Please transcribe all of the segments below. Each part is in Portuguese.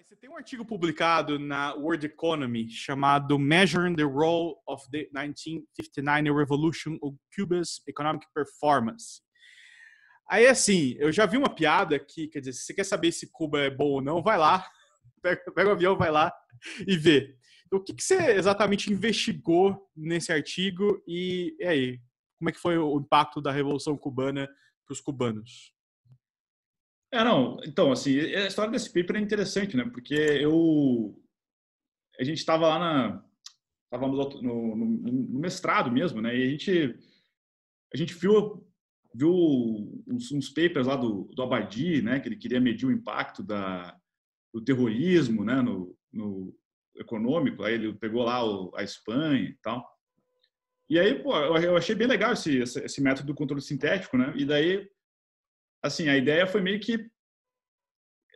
Você tem um artigo publicado na World Economy chamado Measuring the Role of the 1959 Revolution of Cuba's Economic Performance. Aí, assim, eu já vi uma piada que, quer dizer, se você quer saber se Cuba é bom ou não, vai lá, pega o avião, vai lá e vê. Então, o que você exatamente investigou nesse artigo e aí, como é que foi o impacto da Revolução Cubana para os cubanos? Não, então, assim, a história desse paper é interessante, né? Porque a gente estava lá estávamos no mestrado mesmo, né? E a gente viu uns papers lá do Abadi, né? Que ele queria medir o impacto do terrorismo, né? No econômico. Aí ele pegou lá a Espanha e tal. E aí, pô, eu achei bem legal esse método do controle sintético, né? E daí, assim, a ideia foi meio que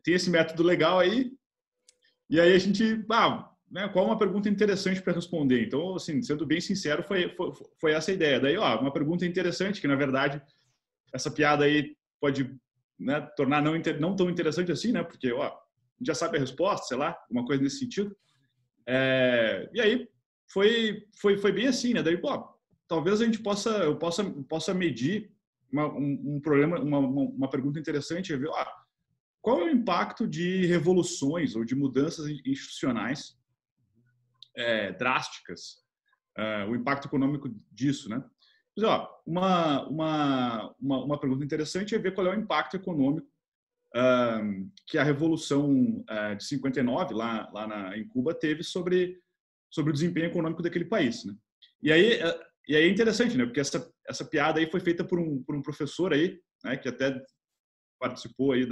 tem esse método legal aí, e aí a gente, né, qual uma pergunta interessante para responder? Então, assim, sendo bem sincero, foi essa a ideia. Daí, uma pergunta interessante, que na verdade, essa piada aí pode, né, tornar não tão interessante assim, né, porque, a gente já sabe a resposta, sei lá, uma coisa nesse sentido. E aí, foi bem assim, né, daí, talvez eu possa medir um problema, uma pergunta interessante, é ver, qual é o impacto de revoluções ou de mudanças institucionais drásticas, o impacto econômico disso, né? Mas, uma pergunta interessante é ver qual é o impacto econômico que a Revolução de 59, em Cuba, teve sobre o desempenho econômico daquele país, né? E aí é interessante, né? Porque essa piada aí foi feita por um professor aí, né? Que até participou aí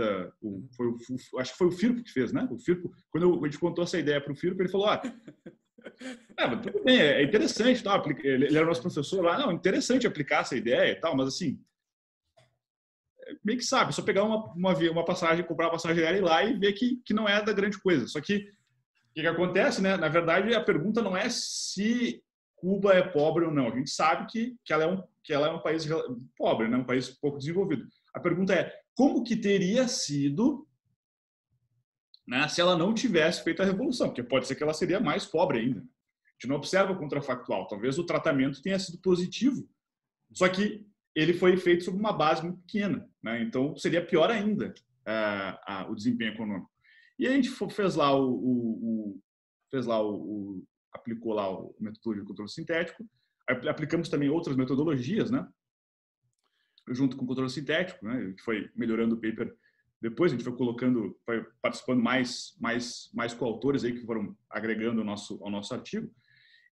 acho que foi o Firpo que fez, né? O Firpo, quando a gente contou essa ideia para o Firpo, ele falou, mas tudo bem, é interessante, tá? Ele era nosso professor lá, não, interessante aplicar essa ideia e tal, mas assim, meio que sabe, só pegar uma passagem, comprar uma passagem aérea e ir lá e ver que não é da grande coisa. Só que o que acontece, né? Na verdade, a pergunta não é se Cuba é pobre ou não. A gente sabe que ela é um país pobre, né? Um país pouco desenvolvido. A pergunta é como que teria sido, né, se ela não tivesse feito a revolução, porque pode ser que ela seria mais pobre ainda. A gente não observa o contrafactual. Talvez o tratamento tenha sido positivo, só que ele foi feito sobre uma base muito pequena, né? Então seria pior ainda o desempenho econômico. E a gente aplicou lá o metodologia de controle sintético, aplicamos também outras metodologias, né? Junto com o controle sintético, né? Que foi melhorando o paper. Depois a gente foi participando mais coautores aí que foram agregando ao nosso artigo.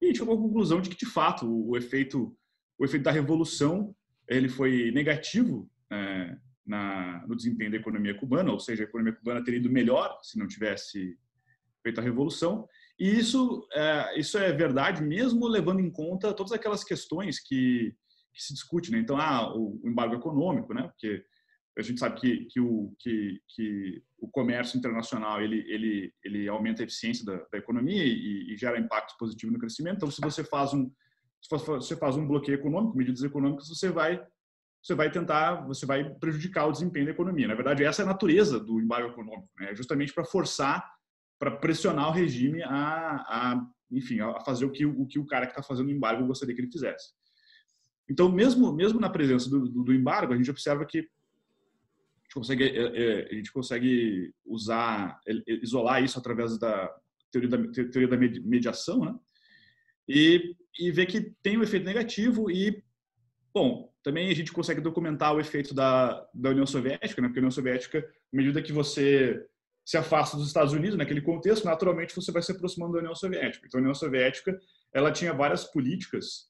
E a gente chegou à conclusão de que, de fato, o efeito da revolução ele foi negativo no desempenho da economia cubana, ou seja, a economia cubana teria ido melhor se não tivesse feito a revolução. E isso é verdade mesmo levando em conta todas aquelas questões que se discute, né? Então, o embargo econômico, né? Porque a gente sabe que o comércio internacional ele aumenta a eficiência da economia e gera impactos positivos no crescimento. Então, se você faz um bloqueio econômico, medidas econômicas, você vai prejudicar o desempenho da economia. Na verdade, essa é a natureza do embargo econômico, né? Justamente para pressionar o regime enfim, a fazer o que o cara que está fazendo o embargo gostaria que ele fizesse. Então, mesmo na presença do embargo, a gente observa que a gente consegue isolar isso através da teoria da mediação, né? E ver que tem um efeito negativo e, bom, também a gente consegue documentar o efeito da União Soviética, né? Porque a União Soviética, à medida que você se afasta dos Estados Unidos, naquele contexto, naturalmente você vai se aproximando da União Soviética. Então, a União Soviética ela tinha várias políticas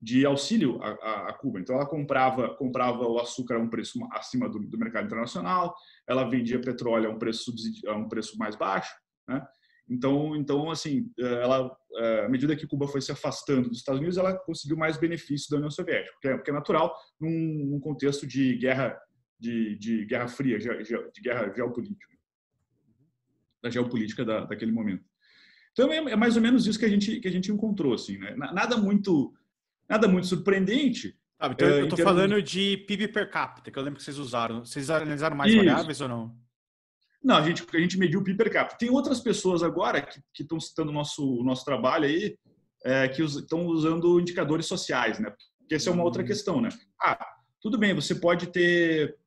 de auxílio a Cuba. Então, ela comprava o açúcar a um preço acima do mercado internacional, ela vendia petróleo a um preço mais baixo, né? Então, assim, à medida que Cuba foi se afastando dos Estados Unidos, ela conseguiu mais benefícios da União Soviética, porque é natural num contexto de guerra fria, de guerra geopolítica, da geopolítica daquele momento. Então, é mais ou menos isso que a gente encontrou, assim, né? Nada muito surpreendente. Então, eu estou falando de PIB per capita, que eu lembro que vocês usaram. Vocês analisaram mais Isso. variáveis ou não? Não, a gente mediu o PIB per capita. Tem outras pessoas agora que estão citando o nosso trabalho aí, que estão usando indicadores sociais, né? Porque essa é uma outra questão, né? Tudo bem, você pode ter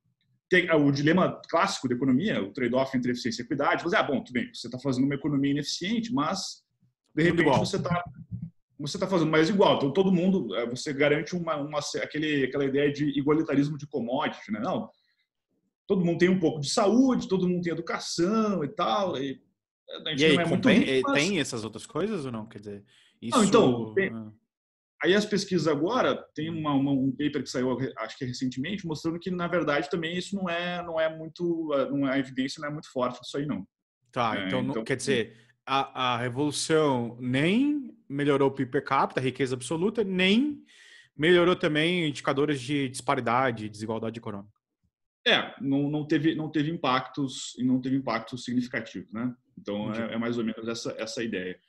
o dilema clássico da economia, o trade-off entre eficiência e equidade. Você, bom, tudo bem, você está fazendo uma economia ineficiente, mas de repente você está fazendo mais igual. Então todo mundo, você garante aquela ideia de igualitarismo de commodity, né? Não, todo mundo tem um pouco de saúde, todo mundo tem educação e tal. E a gente aí, não é muito rico, mas... tem essas outras coisas ou não? Quer dizer, isso... Não, então, aí as pesquisas agora, tem um paper que saiu, acho que recentemente, mostrando que, na verdade, também isso a evidência não é muito forte disso aí, não. Tá, então quer dizer, a revolução nem melhorou o PIB per capita, a riqueza absoluta, nem melhorou também indicadores de disparidade e desigualdade econômica. Não teve impactos significativos, né? Então é mais ou menos essa ideia.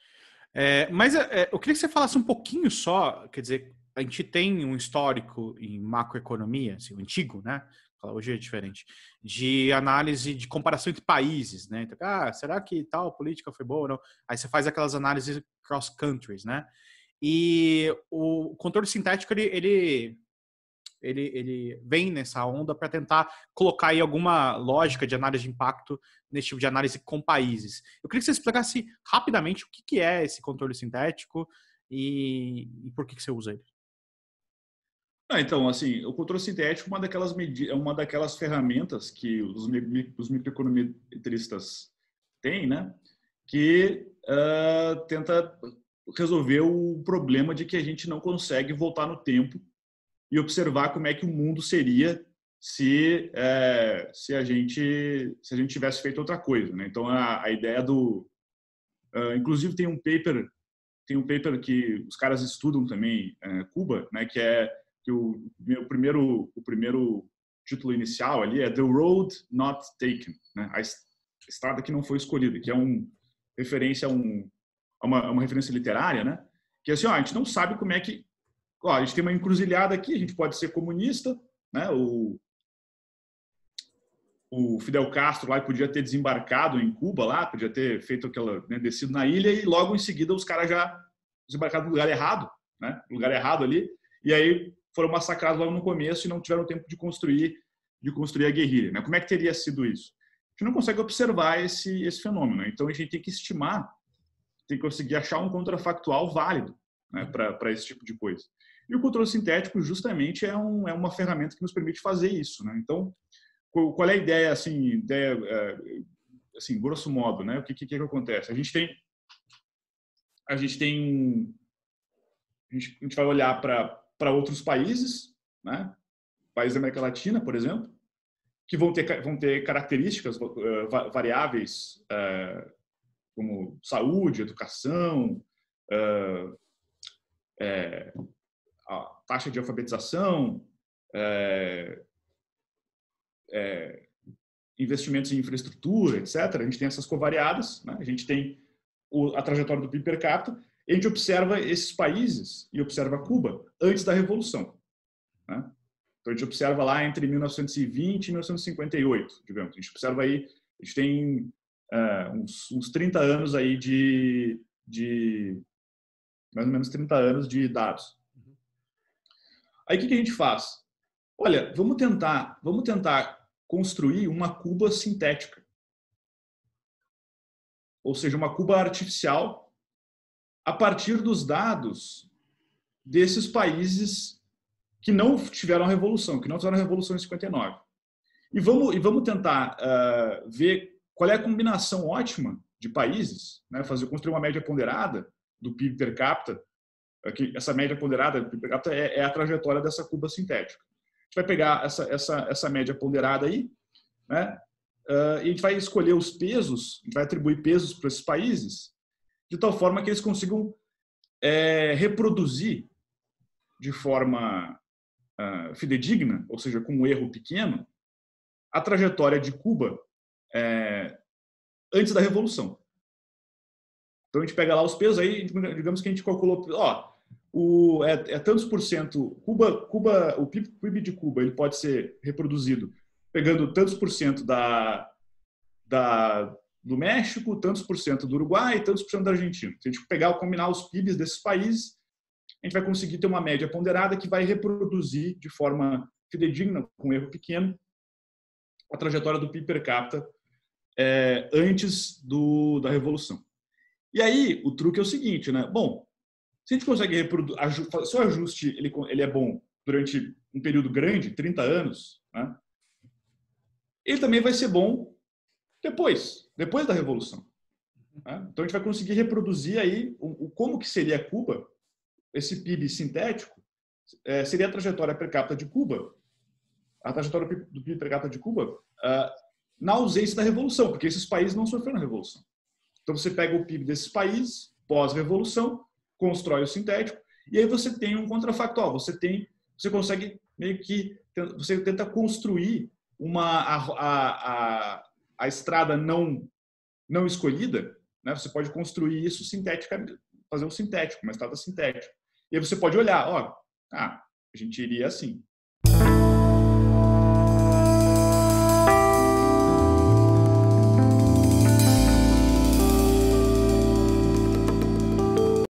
Mas eu queria que você falasse um pouquinho só, quer dizer, a gente tem um histórico em macroeconomia, assim, o antigo, né? Hoje é diferente, de análise de comparação entre países, né? Então, será que tal política foi boa ou não? Aí você faz aquelas análises cross countries, né? E o controle sintético, ele vem nessa onda para tentar colocar aí alguma lógica de análise de impacto nesse tipo de análise com países. Eu queria que você explicasse rapidamente o que é esse controle sintético e por que você usa ele. Então, assim, o controle sintético é uma daquelas ferramentas que os microeconometristas têm, né? Que tenta resolver o problema de que a gente não consegue voltar no tempo e observar como é que o mundo seria se a gente tivesse feito outra coisa, né? Então a ideia inclusive tem um paper que os caras estudam também, Cuba, né? Que o primeiro título inicial ali é The Road Not Taken, né? A estrada que não foi escolhida, que é referência a uma referência literária, né? Que é assim, a gente não sabe como é que a gente tem uma encruzilhada aqui, a gente pode ser comunista, né? O Fidel Castro lá podia ter desembarcado em Cuba lá, podia ter feito aquela, né, descido na ilha e logo em seguida os caras já desembarcaram no lugar errado, né? No lugar errado ali, e aí foram massacrados logo no começo e não tiveram tempo de construir a guerrilha, né? Como é que teria sido isso? A gente não consegue observar esse fenômeno, então a gente tem que estimar, tem que conseguir achar um contrafactual válido, né, para esse tipo de coisa. E o controle sintético justamente é uma ferramenta que nos permite fazer isso, né? Então, qual é a ideia, assim, grosso modo, né? O que acontece? A gente vai olhar para outros países, né? Países da América Latina, por exemplo, que vão ter características variáveis como saúde, educação, a taxa de alfabetização, investimentos em infraestrutura, etc. A gente tem essas covariadas, né? A gente tem a trajetória do PIB per capita, e a gente observa esses países e observa Cuba antes da Revolução, né? Então a gente observa lá entre 1920 e 1958, digamos. A gente observa aí, a gente tem uns 30 anos aí de mais ou menos 30 anos de dados. Aí o que a gente faz? Olha, vamos tentar construir uma Cuba sintética. Ou seja, uma Cuba artificial a partir dos dados desses países que não tiveram a Revolução, que não fizeram a Revolução em 59. E vamos tentar ver qual é a combinação ótima de países, né? Construir uma média ponderada do PIB per capita. Essa média ponderada do PIB per capita é a trajetória dessa Cuba sintética. A gente vai pegar essa média ponderada aí, né? E a gente vai escolher os pesos, a gente vai atribuir pesos para esses países, de tal forma que eles consigam reproduzir de forma fidedigna, ou seja, com um erro pequeno, a trajetória de Cuba antes da Revolução. Então a gente pega lá os pesos, aí digamos que a gente calculou, tantos por cento, o PIB de Cuba ele pode ser reproduzido pegando tantos por cento do México, tantos por cento do Uruguai e tantos por cento da Argentina. Se a gente pegar ou combinar os PIBs desses países, a gente vai conseguir ter uma média ponderada que vai reproduzir de forma fidedigna, com erro pequeno, a trajetória do PIB per capita antes da Revolução. E aí, o truque é o seguinte, né? Bom, se a gente consegue reproduzir, se o ajuste ele é bom durante um período grande, 30 anos, né? Ele também vai ser bom depois da Revolução. Né? Então, a gente vai conseguir reproduzir aí como que seria Cuba, esse PIB sintético, seria a trajetória per capita de Cuba, a trajetória do PIB per capita de Cuba, na ausência da Revolução, porque esses países não sofreram a Revolução. Então, você pega o PIB desses países, pós-Revolução, constrói o sintético, e aí você tem um contrafactual, você consegue meio que, você tenta construir a estrada não escolhida, né? Você pode construir isso sinteticamente, fazer um sintético, uma estrada sintética. E aí você pode olhar, a gente iria assim.